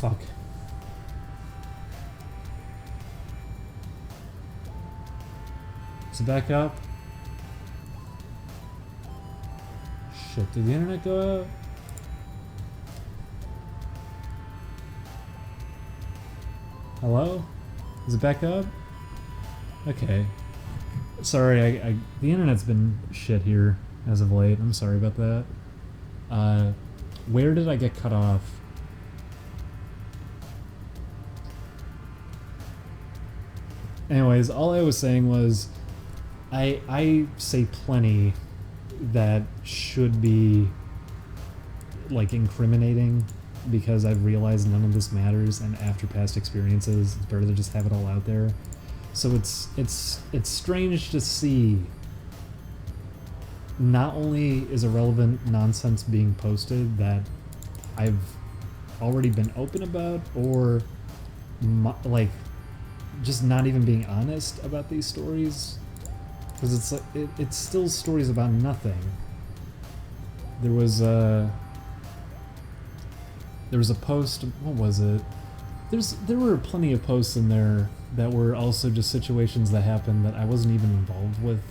fuck. Is it back up? Shit, did the internet go out? Hello? Is it back up? Okay. Sorry, the internet's been shit here as of late. I'm sorry about that. Where did I get cut off? Anyways, all I was saying was I say plenty that should be like incriminating because I've realized none of this matters, and after past experiences it's better to just have it all out there. So it's strange to see not only is irrelevant nonsense being posted that I've already been open about, or like just not even being honest about these stories, because it's like it's still stories about nothing. There was a post. What was it? There were plenty of posts in there that were also just situations that happened that I wasn't even involved with,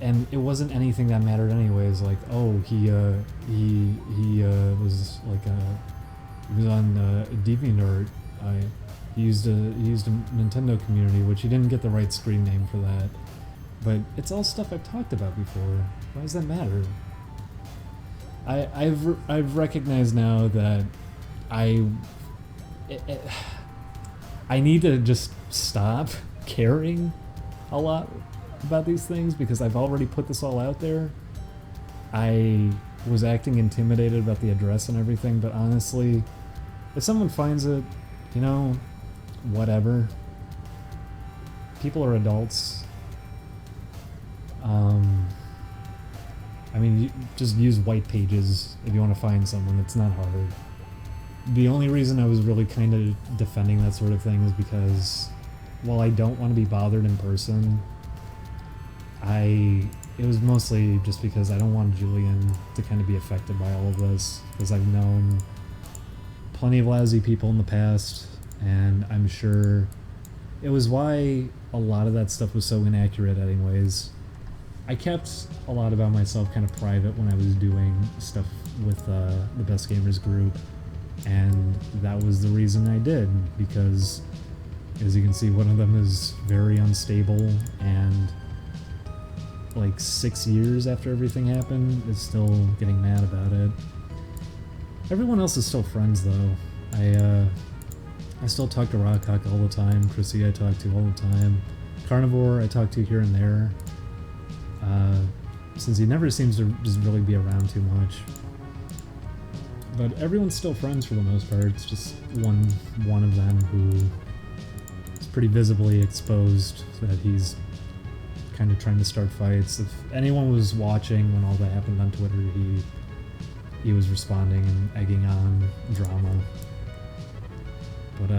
and it wasn't anything that mattered anyways. Like, oh, he was like he was on DeviantArt. He used a Nintendo community, which he didn't get the right screen name for that. But it's all stuff I've talked about before. Why does that matter? I've recognized now that I need to just stop caring a lot about these things because I've already put this all out there. I was acting intimidated about the address and everything, but honestly, if someone finds it, you know, whatever. People are adults. I mean, you just use white pages if you want to find someone. It's not hard. The only reason I was really kind of defending that sort of thing is because while I don't want to be bothered in person, it was mostly just because I don't want Julian to kind of be affected by all of this, because I've known plenty of lousy people in the past, and I'm sure it was why a lot of that stuff was so inaccurate anyways. I kept a lot about myself kind of private when I was doing stuff with the Best Gamers group, and that was the reason I did, because as you can see, one of them is very unstable, and like 6 years after everything happened is still getting mad about it. Everyone else is still friends though. I still talk to Rockhawk all the time, Chrissy I talk to all the time, Carnivore I talk to here and there, since he never seems to just really be around too much. But everyone's still friends for the most part. It's just one of them who is pretty visibly exposed that he's kind of trying to start fights. If anyone was watching when all that happened on Twitter, he was responding and egging on drama. But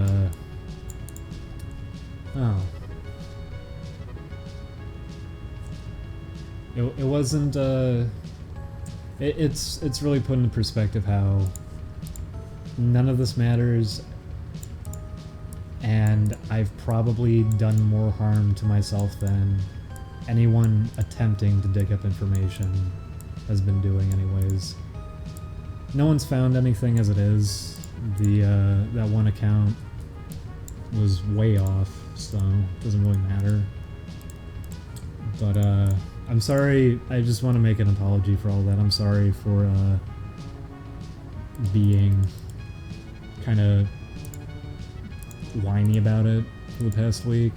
oh. It wasn't, it's really put into perspective how none of this matters, and I've probably done more harm to myself than anyone attempting to dig up information has been doing anyways. No one's found anything as it is. That one account was way off, so it doesn't really matter. But I'm sorry, I just want to make an apology for all that. I'm sorry for being kind of whiny about it for the past week.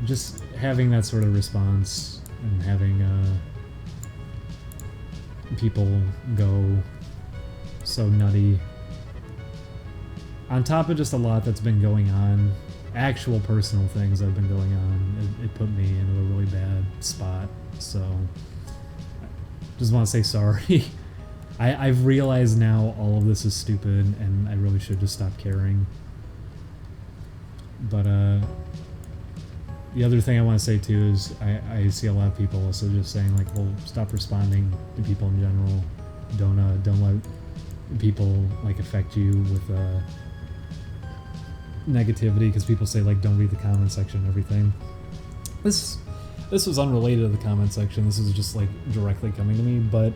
Just having that sort of response and having people go so nutty, on top of just a lot that's been going on, actual personal things that have been going on, it put me into a really bad spot. So just want to say sorry. I've realized now all of this is stupid and I really should just stop caring. But the other thing I want to say too is I see a lot of people also just saying like, well, stop responding to people in general. Don't let people like affect you with negativity, because people say like don't read the comment section and everything. This was unrelated to the comment section. This is just like directly coming to me, but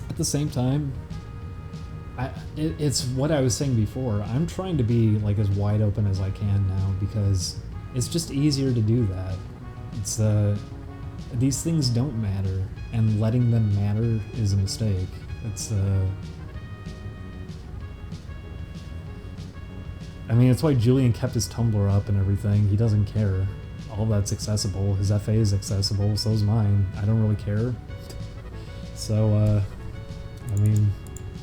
at the same time, it's what I was saying before. I'm trying to be like as wide open as I can now, because it's just easier to do that. It's these things don't matter, and letting them matter is a mistake. It's I mean, it's why Julian kept his Tumblr up and everything. He doesn't care. All that's accessible. His FA is accessible, so's mine. I don't really care. So, I mean,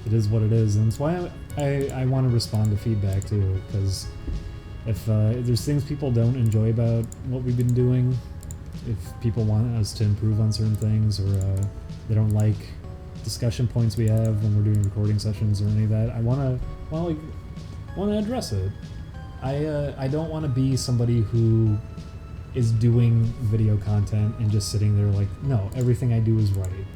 it is what it is, and it's why I want to respond to feedback too, because if there's things people don't enjoy about what we've been doing, if people want us to improve on certain things, or they don't like discussion points we have when we're doing recording sessions or any of that, I want to address it. I don't want to be somebody who is doing video content and just sitting there like, no, everything I do is right.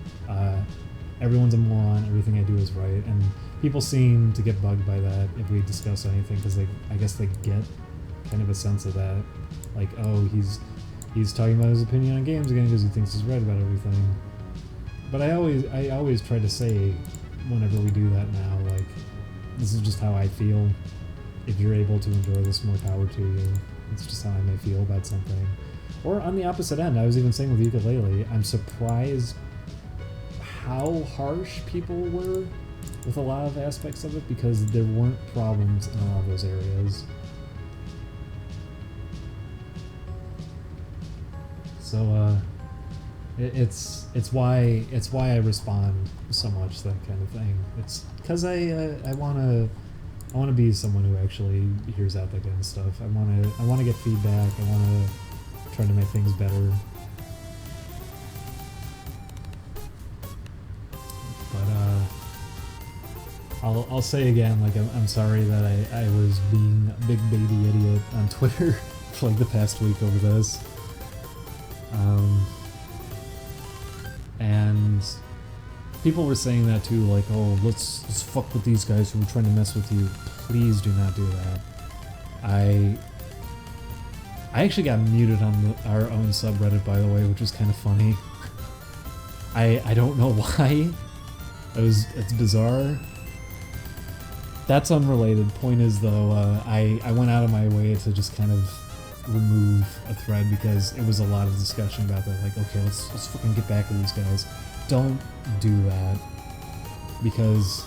Everyone's a moron, everything I do is right, and people seem to get bugged by that if we discuss anything, because I guess they get kind of a sense of that, like, oh, he's talking about his opinion on games again because he thinks he's right about everything. But I always try to say, whenever we do that now, like, this is just how I feel. If you're able to enjoy this, more power to you. It's just how I may feel about something. Or on the opposite end, I was even saying with ukulele, I'm surprised how harsh people were with a lot of aspects of it, because there weren't problems in all of those areas. So it's why I respond so much to that kind of thing. It's because I want to be someone who actually hears out that kind of stuff. I want to get feedback. I want to try to make things better. But I'll say again, like, I'm sorry that I was being a big baby idiot on Twitter for like the past week over this. And people were saying that too, like, oh, let's fuck with these guys who are trying to mess with you. Please do not do that. I actually got muted on our own subreddit, by the way, which was kind of funny. I don't know why. It's bizarre. That's unrelated. Point is, though, I went out of my way to just kind of remove a thread, because it was a lot of discussion about that. Like, okay, let's fucking get back at these guys. Don't do that, because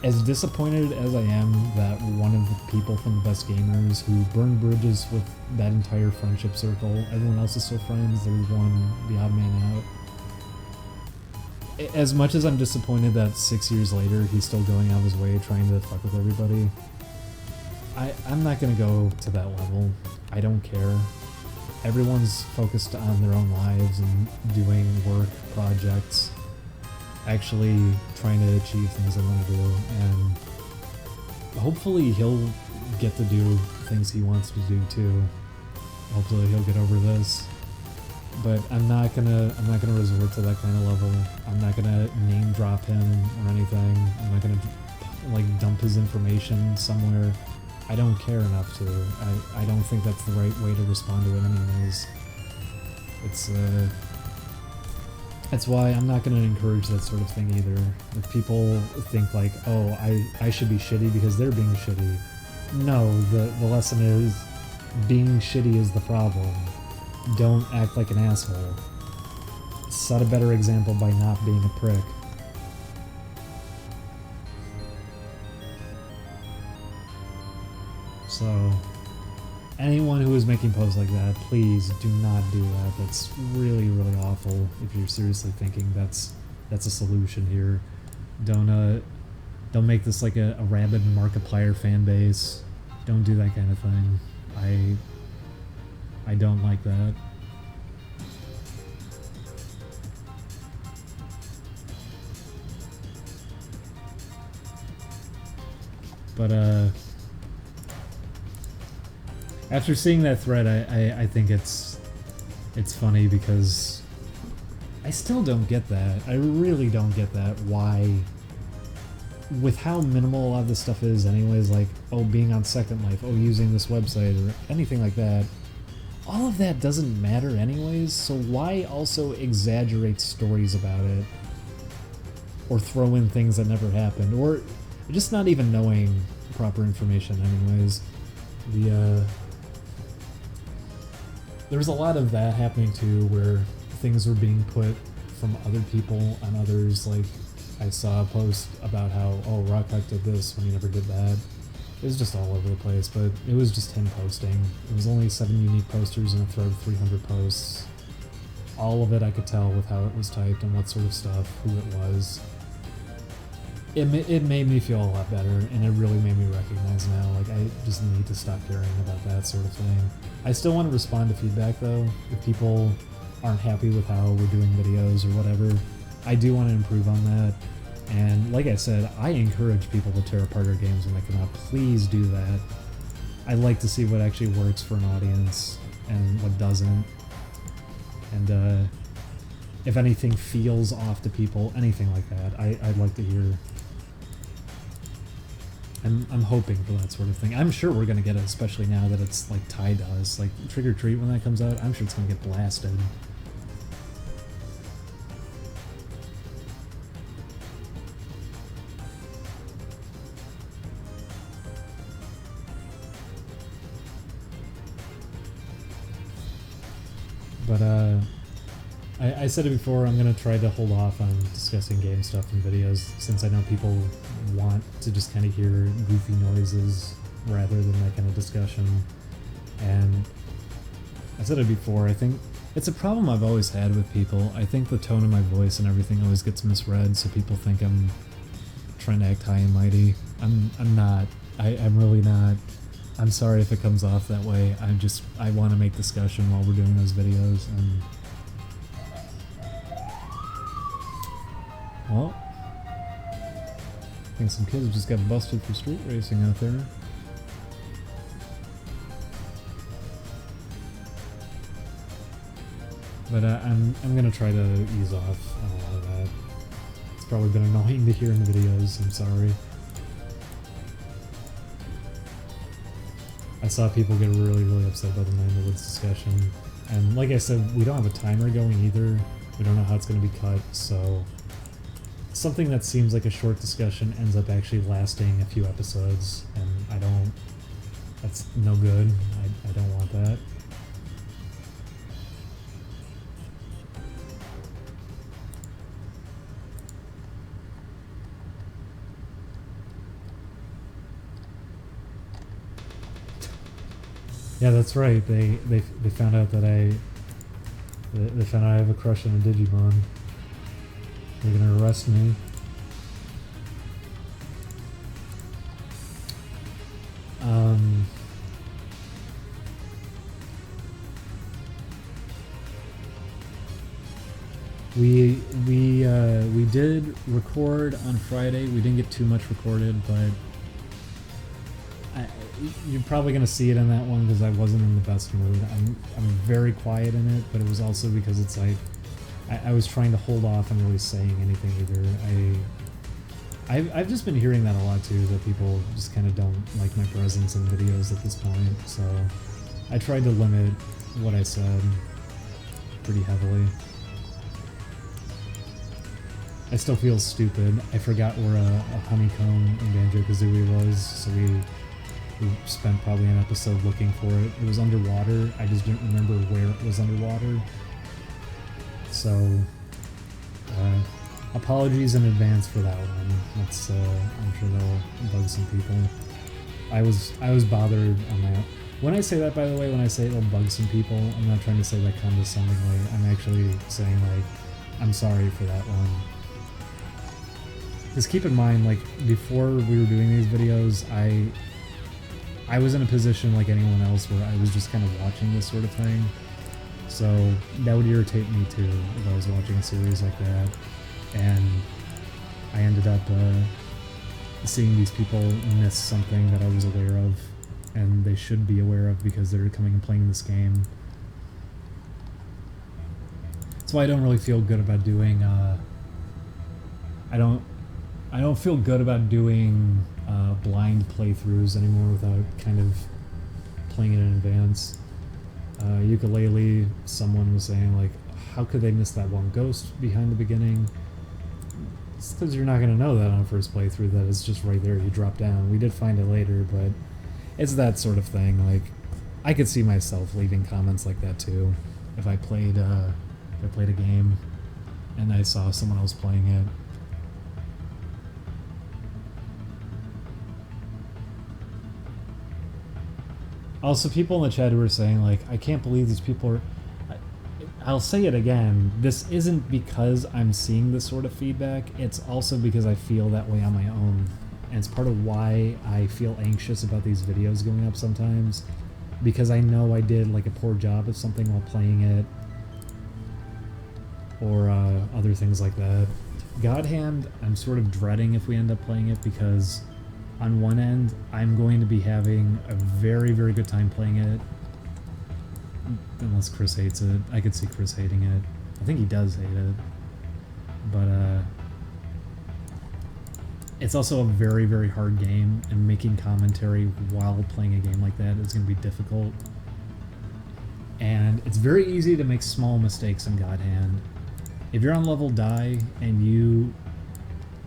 as disappointed as I am that one of the people from the Best Gamers who burned bridges with that entire friendship circle, everyone else is still friends, there's one, the odd man out. As much as I'm disappointed that 6 years later he's still going out of his way trying to fuck with everybody, I'm not gonna go to that level. I don't care. Everyone's focused on their own lives and doing work, projects, actually trying to achieve things they want to do, and hopefully he'll get to do things he wants to do too. Hopefully he'll get over this. But I'm not gonna resort to that kind of level. I'm not gonna name drop him or anything. I'm not gonna like dump his information somewhere. I don't care enough to. I don't think that's the right way to respond to it anyways. It's why I'm not going to encourage that sort of thing either. If people think like, oh, I should be shitty because they're being shitty. No, the lesson is, being shitty is the problem. Don't act like an asshole. Set a better example by not being a prick. So, anyone who is making posts like that, please do not do that. That's really, really awful. If you're seriously thinking that's a solution here, don't make this like a rabid Markiplier fan base. Don't do that kind of thing. I don't like that. But after seeing that thread, I think it's funny, because I still don't get that. I really don't get that. Why with how minimal a lot of this stuff is anyways, like, oh, being on Second Life, oh, using this website, or anything like that, all of that doesn't matter anyways, so why also exaggerate stories about it? Or throw in things that never happened, or just not even knowing proper information anyways. There was a lot of that happening too, where things were being put from other people on others. Like, I saw a post about how, oh, Rockhuck did this when he never did that. It was just all over the place, but it was just him posting. It was only 7 unique posters in a thread of 300 posts. All of it I could tell with how it was typed and what sort of stuff, who it was. It made me feel a lot better, and it really made me recognize now, like, I just need to stop caring about that sort of thing. I still want to respond to feedback, though. If people aren't happy with how we're doing videos or whatever, I do want to improve on that. And like I said, I encourage people to tear apart our games when they come out. Please do that. I like to see what actually works for an audience and what doesn't. And if anything feels off to people, anything like that, I'd like to hear. I'm hoping for that sort of thing. I'm sure we're going to get it, especially now that it's like tied to us. Like, Trick or Treat, when that comes out, I'm sure it's going to get blasted. But I said it before, I'm going to try to hold off on discussing game stuff in videos, since I know people want to just kind of hear goofy noises rather than that kind of discussion. And I said it before, I think it's a problem I've always had with people. I think the tone of my voice and everything always gets misread, so people think I'm trying to act high and mighty. I'm not. I'm really not. I'm sorry if it comes off that way. I want to make discussion while we're doing those videos, and well, I think some kids just got busted for street racing out there. But I'm gonna try to ease off on a lot of that. It's probably been annoying to hear in the videos, I'm sorry. I saw people get really, really upset by the Man in the Woods discussion. And like I said, we don't have a timer going either. We don't know how it's going to be cut, so something that seems like a short discussion ends up actually lasting a few episodes, and that's no good. I don't want that. Yeah, that's right. They found out that they found out I have a crush on a Digimon. They're gonna arrest me. We did record on Friday. We didn't get too much recorded, but you're probably gonna see it in that one because I wasn't in the best mood. I'm very quiet in it, but it was also because it's like I was trying to hold off on really saying anything either. I've just been hearing that a lot too, that people just kind of don't like my presence in videos at this point. So I tried to limit what I said pretty heavily. I still feel stupid. I forgot where a honeycomb in Banjo-Kazooie was, so we spent probably an episode looking for it. It was underwater. I just didn't remember where it was underwater. So, apologies in advance for that one. That's I'm sure that'll bug some people. I was bothered on my own. When I say that, by the way, when I say it'll bug some people, I'm not trying to say that condescendingly. I'm actually saying, like, I'm sorry for that one. Because keep in mind, like, before we were doing these videos, I was in a position like anyone else where I was just kind of watching this sort of thing. So that would irritate me too if I was watching a series like that. And I ended up seeing these people miss something that I was aware of, and they should be aware of because they're coming and playing this game. That's why I don't really feel good about doing, I I don't feel good about doing blind playthroughs anymore without kind of playing it in advance. Ukulele, someone was saying like, how could they miss that one ghost behind the beginning? It's because you're not going to know that on a first playthrough, that it's just right there, you drop down. We did find it later, but it's that sort of thing. Like, I could see myself leaving comments like that too if I played a game and I saw someone else playing it. Also, people in the chat who were saying like, I can't believe these people are... I'll say it again, this isn't because I'm seeing this sort of feedback, it's also because I feel that way on my own. And it's part of why I feel anxious about these videos going up sometimes, because I know I did like a poor job of something while playing it, or other things like that. God Hand, I'm sort of dreading if we end up playing it, because on one end, I'm going to be having a very, very good time playing it. Unless Chris hates it. I could see Chris hating it. I think he does hate it. But, it's also a very, very hard game, and making commentary while playing a game like that is going to be difficult. And it's very easy to make small mistakes in God Hand. If you're on level die, and you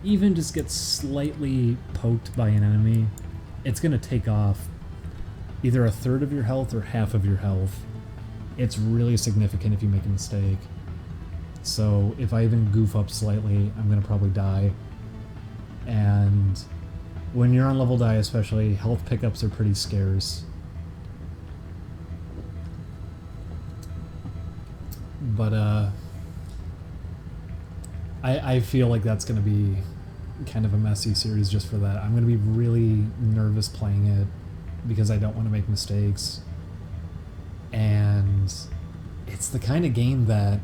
even just get slightly poked by an enemy, it's going to take off either a third of your health or half of your health. It's really significant if you make a mistake. So if I even goof up slightly, I'm going to probably die. And when you're on level die especially, health pickups are pretty scarce. But I feel like that's going to be kind of a messy series just for that. I'm going to be really nervous playing it because I don't want to make mistakes. And it's the kind of game that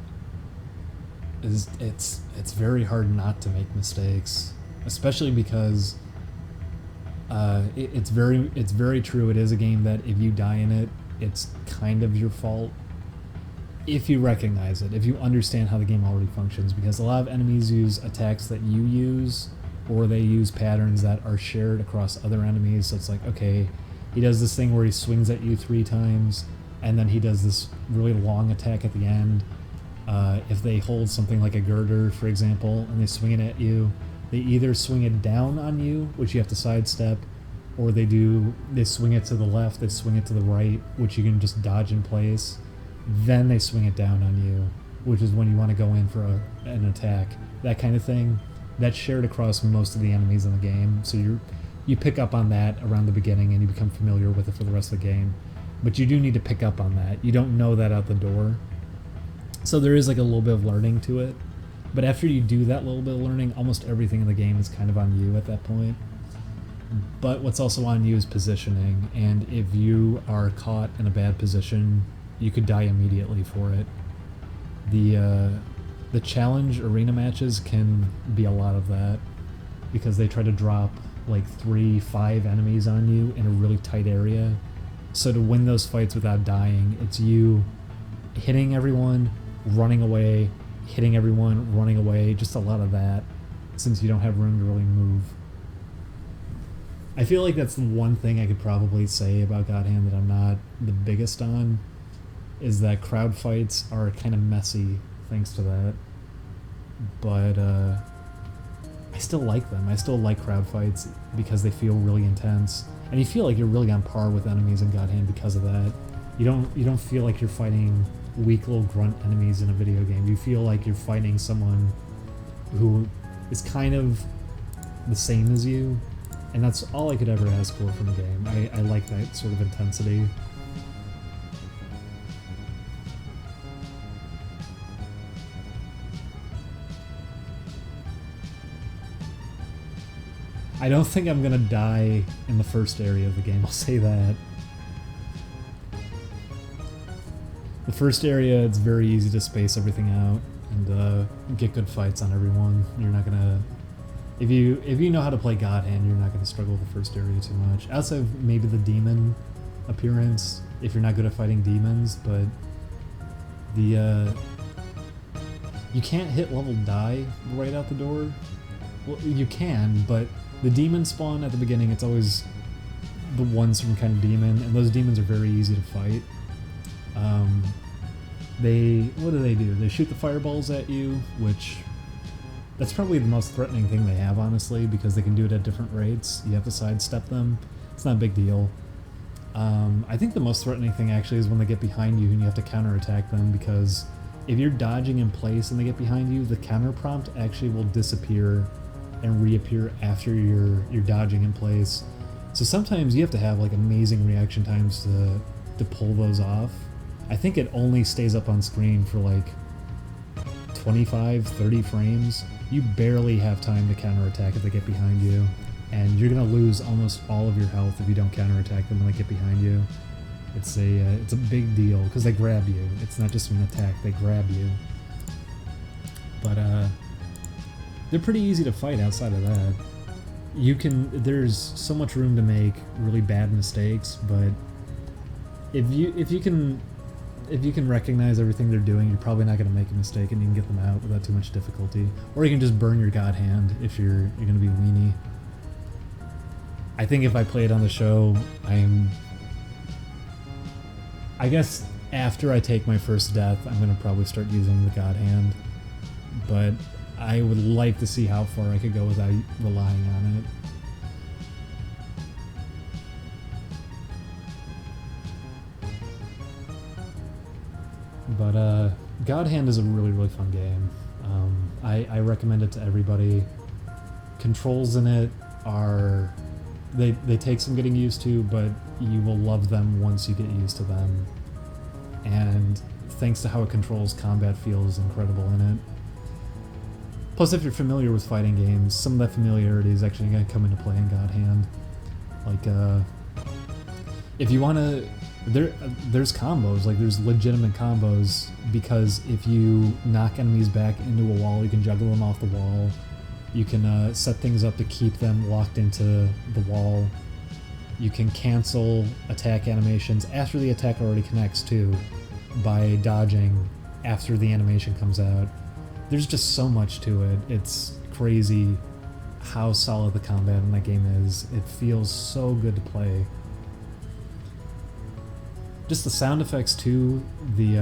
it's very hard not to make mistakes, especially because it's very true. It is a game that if you die in it, it's kind of your fault if you recognize it, if you understand how the game already functions, because a lot of enemies use attacks that you use, or they use patterns that are shared across other enemies. So it's like, okay, he does this thing where he swings at you 3 times, and then he does this really long attack at the end. If they hold something like a girder, for example, and they swing it at you, they either swing it down on you, which you have to sidestep, or they swing it to the left, they swing it to the right, which you can just dodge in place. Then they swing it down on you, which is when you want to go in for an attack. That kind of thing. That's shared across most of the enemies in the game, so you pick up on that around the beginning and you become familiar with it for the rest of the game. But you do need to pick up on that. You don't know that out the door. So there is like a little bit of learning to it. But after you do that little bit of learning, almost everything in the game is kind of on you at that point. But what's also on you is positioning, and if you are caught in a bad position, you could die immediately for it. The challenge arena matches can be a lot of that, because they try to drop like 3-5 enemies on you in a really tight area. So to win those fights without dying, it's you hitting everyone, running away, hitting everyone, running away, just a lot of that, since you don't have room to really move. I feel like that's the one thing I could probably say about God Hand that I'm not the biggest on, is that crowd fights are kind of messy thanks to that. But I still like them. I still like crowd fights because they feel really intense. And you feel like you're really on par with enemies in God Hand because of that. You don't feel like you're fighting weak little grunt enemies in a video game. You feel like you're fighting someone who is kind of the same as you. And that's all I could ever ask for from a game. I like that sort of intensity. I don't think I'm gonna die in the first area of the game, I'll say that. The first area, it's very easy to space everything out and get good fights on everyone. You're not gonna... If you know how to play God Hand, you're not gonna struggle with the first area too much. Outside of maybe the demon appearance, if you're not good at fighting demons, but the... you can't hit level die right out the door. Well, you can, but the demon spawn at the beginning, it's always the ones from kind of demon, and those demons are very easy to fight. What do? They shoot the fireballs at you, which that's probably the most threatening thing they have, honestly, because they can do it at different rates. You have to sidestep them. It's not a big deal. I think the most threatening thing actually is when they get behind you and you have to counterattack them, because if you're dodging in place and they get behind you, the counter prompt actually will disappear and reappear after you're dodging in place. So sometimes you have to have like amazing reaction times to pull those off. I think it only stays up on screen for like 25, 30 frames. You barely have time to counterattack if they get behind you, and you're gonna lose almost all of your health if you don't counterattack them when they get behind you. It's a big deal because they grab you. It's not just an attack; they grab you. But they're pretty easy to fight outside of that. There's so much room to make really bad mistakes, but if you can recognize everything they're doing, you're probably not going to make a mistake, and you can get them out without too much difficulty. Or you can just burn your god hand if you're going to be weenie. I think if I play it on the show, I guess after I take my first death, I'm going to probably start using the god hand. But I would like to see how far I could go without relying on it. But God Hand is a really, really fun game. I recommend it to everybody. Controls in it are... They take some getting used to, but you will love them once you get used to them. And thanks to how it controls, combat feels incredible in it. Plus, if you're familiar with fighting games, some of that familiarity is actually going to come into play in God Hand. Like, if you want to... There's combos, like there's legitimate combos, because if you knock enemies back into a wall, you can juggle them off the wall. You can set things up to keep them locked into the wall. You can cancel attack animations after the attack already connects too, by dodging after the animation comes out. There's just so much to it. It's crazy how solid the combat in that game is. It feels so good to play. Just the sound effects too, the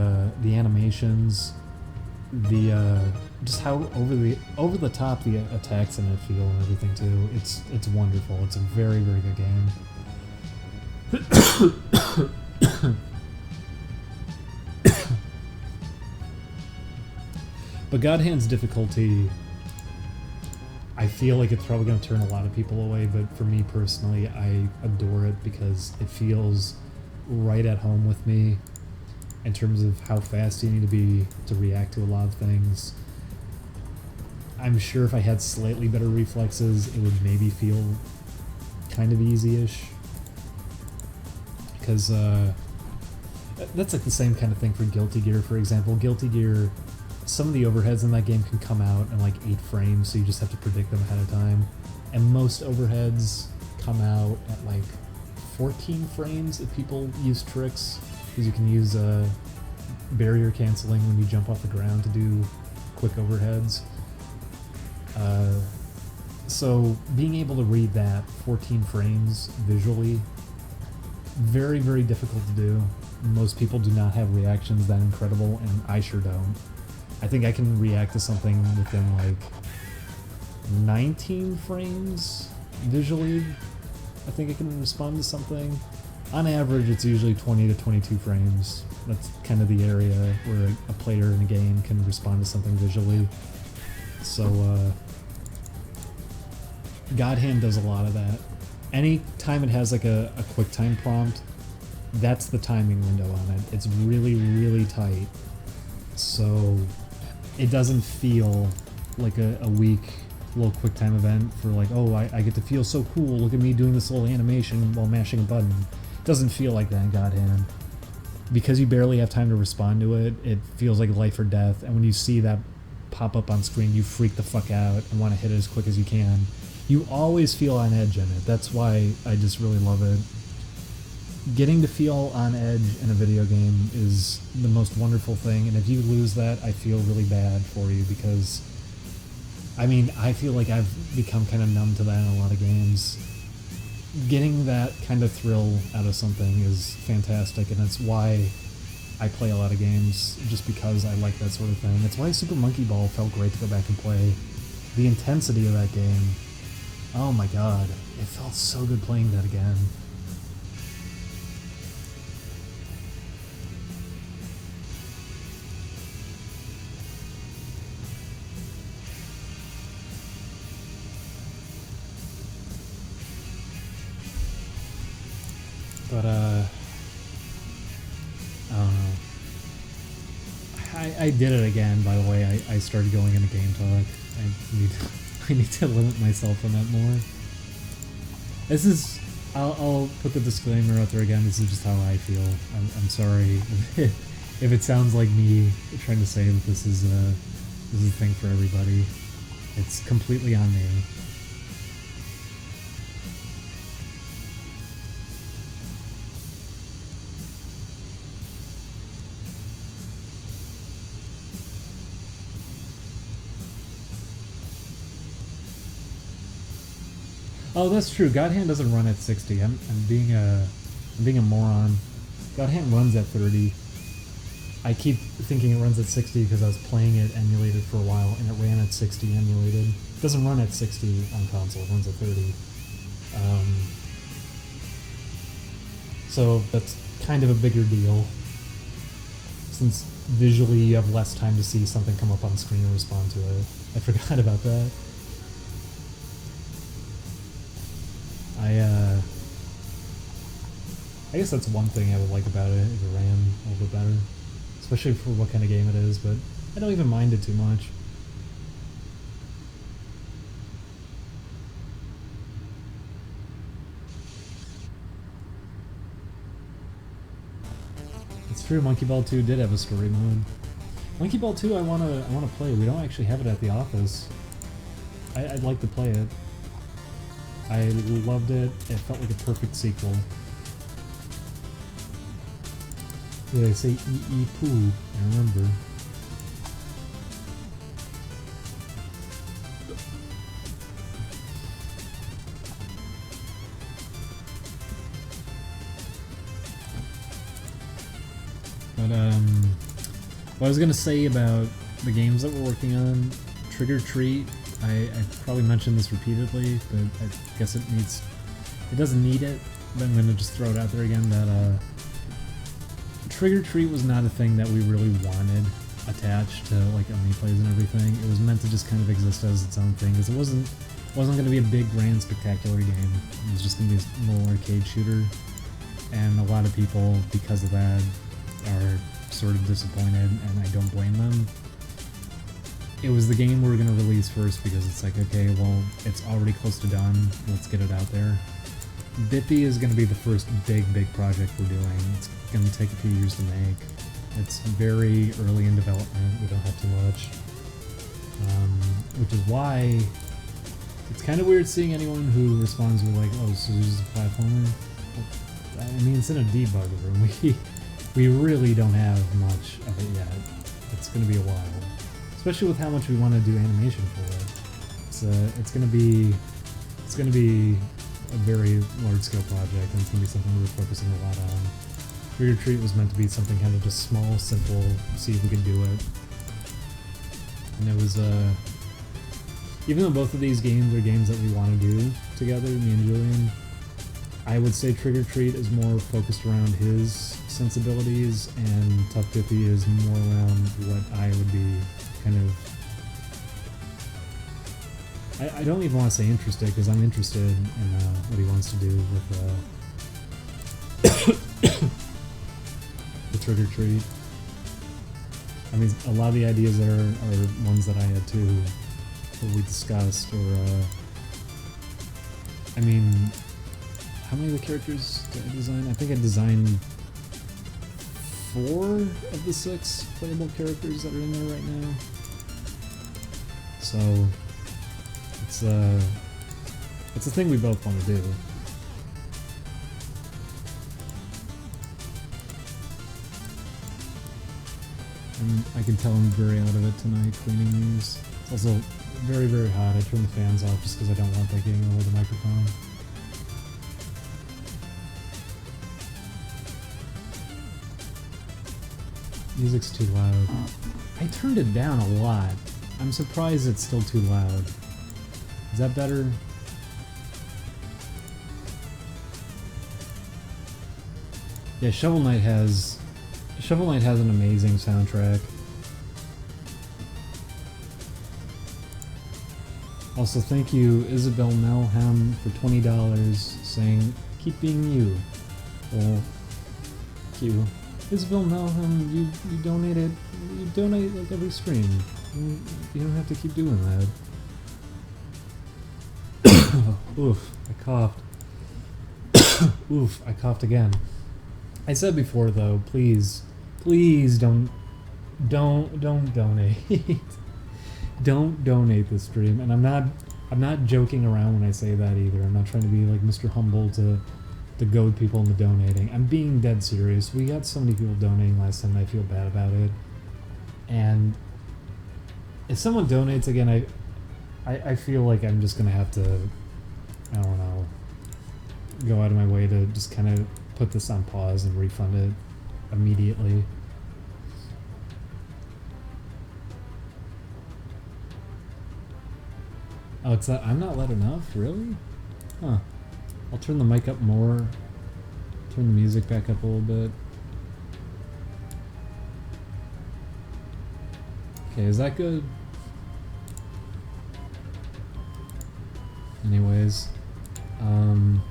animations, just how over the top the attacks in it feel and everything too. It's wonderful. It's a very, very good game. But God Hand's difficulty, I feel like it's probably going to turn a lot of people away, but for me personally, I adore it because it feels right at home with me in terms of how fast you need to be to react to a lot of things. I'm sure if I had slightly better reflexes, it would maybe feel kind of easy-ish. Because that's like the same kind of thing for Guilty Gear, for example. Guilty Gear, some of the overheads in that game can come out in like 8 frames, so you just have to predict them ahead of time. And most overheads come out at like 14 frames if people use tricks, because you can use barrier canceling when you jump off the ground to do quick overheads. So being able to read that 14 frames visually, very, very difficult to do. Most people do not have reactions that incredible, and I sure don't. I think I can react to something within like 19 frames visually. I think I can respond to something. On average, it's usually 20 to 22 frames. That's kind of the area where a player in a game can respond to something visually. So, God Hand does a lot of that. Any time it has like a quick time prompt, that's the timing window on it. It's really, really tight. So, it doesn't feel like a weak little quick time event for like, oh, I get to feel so cool, look at me doing this little animation while mashing a button. It doesn't feel like that in God Hand. Because you barely have time to respond to it, it feels like life or death, and when you see that pop up on screen, you freak the fuck out and want to hit it as quick as you can. You always feel on edge in it. That's why I just really love it. Getting to feel on edge in a video game is the most wonderful thing, and if you lose that, I feel really bad for you, because I mean, I feel like I've become kind of numb to that in a lot of games. Getting that kind of thrill out of something is fantastic, and that's why I play a lot of games, just because I like that sort of thing. That's why Super Monkey Ball felt great to go back and play. The intensity of that game, oh my god, it felt so good playing that again. But, I don't know. I did it again, by the way. I started going into Game Talk. I need to limit myself on that more. This is... I'll put the disclaimer out there again. This is just how I feel. I'm sorry if it sounds like me trying to say that this is a thing for everybody. It's completely on me. Oh, that's true. God Hand doesn't run at 60. I'm being a moron. God Hand runs at 30. I keep thinking it runs at 60 because I was playing it emulated for a while, and it ran at 60 emulated. It doesn't run at 60 on console. It runs at 30. So that's kind of a bigger deal, since visually you have less time to see something come up on screen and respond to it. I forgot about that. I guess that's one thing I would like about it, if it ran a little bit better. Especially for what kind of game it is, but I don't even mind it too much. It's true, Monkey Ball 2 did have a story mode. Monkey Ball 2 I wanna play. We don't actually have it at the office. I'd like to play it. I loved it. It felt like a perfect sequel. Yeah, they say E.E. Pooh, I remember. But, what I was gonna say about the games that we're working on, Trick or Treat, I probably mentioned this repeatedly, but I guess it doesn't need it, but I'm gonna just throw it out there again that, Trick or Treat was not a thing that we really wanted attached to, like, Omni Plays and everything. It was meant to just kind of exist as its own thing, because it wasn't gonna be a big, grand, spectacular game. It was just gonna be a little arcade shooter, and a lot of people, because of that, are sort of disappointed, and I don't blame them. It was the game we were going to release first because it's like, okay, well, it's already close to done, let's get it out there. Bippy is going to be the first big project we're doing. It's going to take a few years to make. It's very early in development, we don't have too much. Which is why it's kind of weird seeing anyone who responds with like, oh, so this is a platformer. I mean, it's in a debugger room. We really don't have much of it yet. It's going to be a while. Especially with how much we want to do animation for it. It's going to be a very large-scale project, and it's going to be something we're focusing a lot on. Trick or Treat was meant to be something kind of just small, simple, see if we could do it. And it was, even though both of these games are games that we want to do together, me and Julian, I would say Trick or Treat is more focused around his sensibilities, and Tough Dippy is more around what I would be kind of... I don't even want to say interested, because I'm interested in what he wants to do with the Trick or Treat. I mean, a lot of the ideas there are ones that I had too, that we discussed, or, I mean, how many of the characters did I design? I think I designed 4 of the 6 playable characters that are in there right now. So, it's a thing we both want to do. And I can tell I'm very out of it tonight cleaning these. It's also very, very hot. I turned the fans off just because I don't want that getting over the microphone. Music's too loud. I turned it down a lot. I'm surprised it's still too loud. Is that better? Yeah, Shovel Knight has an amazing soundtrack. Also, thank you, Isabel Melham, for $20, saying, "Keep being you." Well, thank you. Isabel Melham, you donated. You donate like every stream. You don't have to keep doing that. Oof, I coughed. Oof, I coughed again. I said before though, please don't donate. Don't donate this stream. And I'm not joking around when I say that either. I'm not trying to be like Mr. Humble to goad people into donating. I'm being dead serious. We got so many people donating last time, I feel bad about it. And if someone donates again, I feel like I'm just gonna have to, I don't know, go out of my way to just kind of put this on pause and refund it immediately. Oh, it's that I'm not loud enough? Really? Huh. I'll turn the mic up more. Turn the music back up a little bit. Okay, is that good? Anyways, hang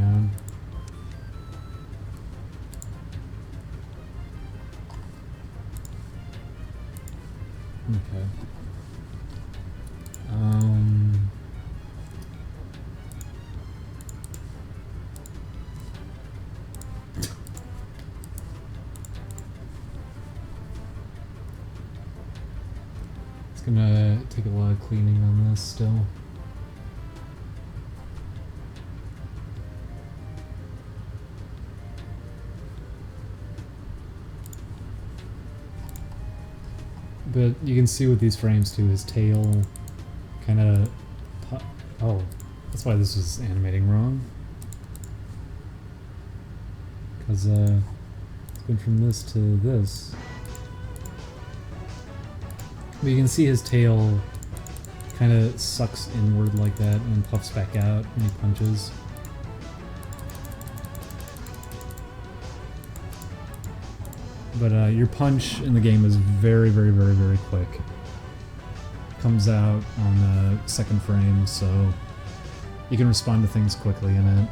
on. Okay. It's gonna take a lot of cleaning on this still. But you can see with these frames too, his tail kind of... Oh, that's why this is animating wrong. Because it's been from this to this. But you can see his tail kind of sucks inward like that and puffs back out when he punches. But your punch in the game is very, very, very, very quick. Comes out on the second frame, so you can respond to things quickly in it.